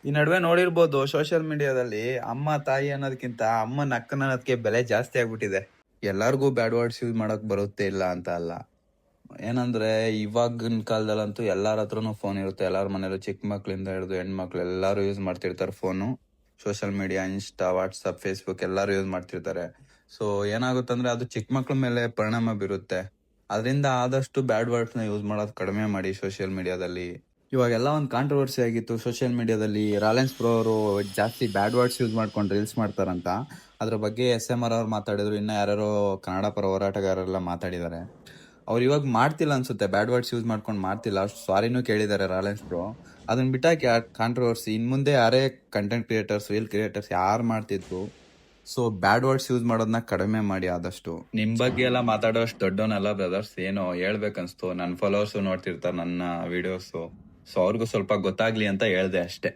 ಈ ನಡುವೆ ನೋಡಿರ್ಬೋದು ಸೋಷಿಯಲ್ ಮೀಡಿಯಾದಲ್ಲಿ ಅಮ್ಮ ತಾಯಿ ಅನ್ನೋದಕ್ಕಿಂತ ಅಮ್ಮನ ಅಕ್ಕನ ಅನ್ನೋದಕ್ಕೆ ಬೆಲೆ ಜಾಸ್ತಿ ಆಗ್ಬಿಟ್ಟಿದೆ. ಎಲ್ಲಾರ್ಗೂ ಬ್ಯಾಡ್ ವರ್ಡ್ಸ್ ಯೂಸ್ ಮಾಡಕ್ ಬರುತ್ತೆ ಇಲ್ಲ ಅಂತ ಅಲ್ಲ. ಏನಂದ್ರೆ ಇವಾಗಿನ ಕಾಲದಲ್ಲಂತೂ ಎಲ್ಲಾರ ಹತ್ರನೂ ಫೋನ್ ಇರುತ್ತೆ. ಎಲ್ಲಾರ ಮನೇಲೂ ಚಿಕ್ಕ ಮಕ್ಳಿಂದ ಹಿಡಿದು ಹೆಣ್ಮಕ್ಳು ಎಲ್ಲಾರು ಯೂಸ್ ಮಾಡ್ತಿರ್ತಾರೆ phone. Social media, insta, WhatsApp, Facebook ಎಲ್ಲಾರು ಯೂಸ್ ಮಾಡ್ತಿರ್ತಾರೆ. ಸೊ ಏನಾಗುತ್ತಂದ್ರೆ ಅದು ಚಿಕ್ಕ ಮಕ್ಳ ಮೇಲೆ ಪರಿಣಾಮ ಬೀರುತ್ತೆ. ಅದರಿಂದ ಆದಷ್ಟು ಬ್ಯಾಡ್ ವರ್ಡ್ಸ್ ನ ಯೂಸ್ ಮಾಡೋದು ಕಡಿಮೆ ಮಾಡಿ ಸೋಷಿಯಲ್ ಮೀಡಿಯಾದಲ್ಲಿ. ಇವಾಗೆಲ್ಲ ಒಂದು ಕಾಂಟ್ರವರ್ಸಿ ಆಗಿತ್ತು ಸೋಷಿಯಲ್ ಮೀಡಿಯಾದಲ್ಲಿ. ರಾಲೆನ್ಸ್ ಬ್ರೋ ಅವರು ಜಾಸ್ತಿ ಬ್ಯಾಡ್ ವರ್ಡ್ಸ್ ಯೂಸ್ ಮಾಡ್ಕೊಂಡು ರೀಲ್ಸ್ ಮಾಡ್ತಾರಂತ. ಅದ್ರ ಬಗ್ಗೆ SMR ಅವ್ರು ಮಾತಾಡಿದ್ರು. ಇನ್ನ ಯಾರ್ಯಾರೋ ಕನ್ನಡ ಪರ ಹೋರಾಟಗಾರರೆಲ್ಲ ಮಾತಾಡಿದ್ದಾರೆ. ಅವ್ರು ಇವಾಗ ಮಾಡ್ತಿಲ್ಲ ಅನ್ಸುತ್ತೆ, ಬ್ಯಾಡ್ ವರ್ಡ್ಸ್ ಯೂಸ್ ಮಾಡ್ಕೊಂಡು ಮಾಡ್ತಿಲ್ಲ. ಅಷ್ಟು ಸಾರಿನೂ ಕೇಳಿದ್ದಾರೆ ರಾಲೆನ್ಸ್ ಬ್ರೋ. ಅದನ್ನ ಬಿಟ್ಟಾಕಿ ಕಾಂಟ್ರವರ್ಸಿ ಇನ್ ಮುಂದೆ ಯಾರೇ ಕಂಟೆಂಟ್ ಕ್ರಿಯೇಟರ್ಸ್, ರೀಲ್ ಕ್ರಿಯೇಟರ್ಸ್ ಯಾರು ಮಾಡ್ತಿದ್ರು, ಸೊ ಬ್ಯಾಡ್ ವರ್ಡ್ಸ್ ಯೂಸ್ ಮಾಡೋದನ್ನ ಕಡಿಮೆ ಮಾಡಿ ಆದಷ್ಟು. ನಿಮ್ ಬಗ್ಗೆ ಎಲ್ಲ ಮಾತಾಡೋಷ್ಟು ದೊಡ್ಡವನಲ್ಲ ಬ್ರದರ್ಸ್. ಏನೋ ಹೇಳ್ಬೇಕನ್ಸ್ತು. ನನ್ನ ಫಾಲೋವರ್ಸ್ ನೋಡ್ತಿರ್ತಾರೆ ನನ್ನ ವಿಡಿಯೋಸ್, ಸೊ ಅವ್ರಿಗೂ ಸ್ವಲ್ಪ ಗೊತ್ತಾಗ್ಲಿ ಅಂತ ಹೇಳ್ದೆ ಅಷ್ಟೇ.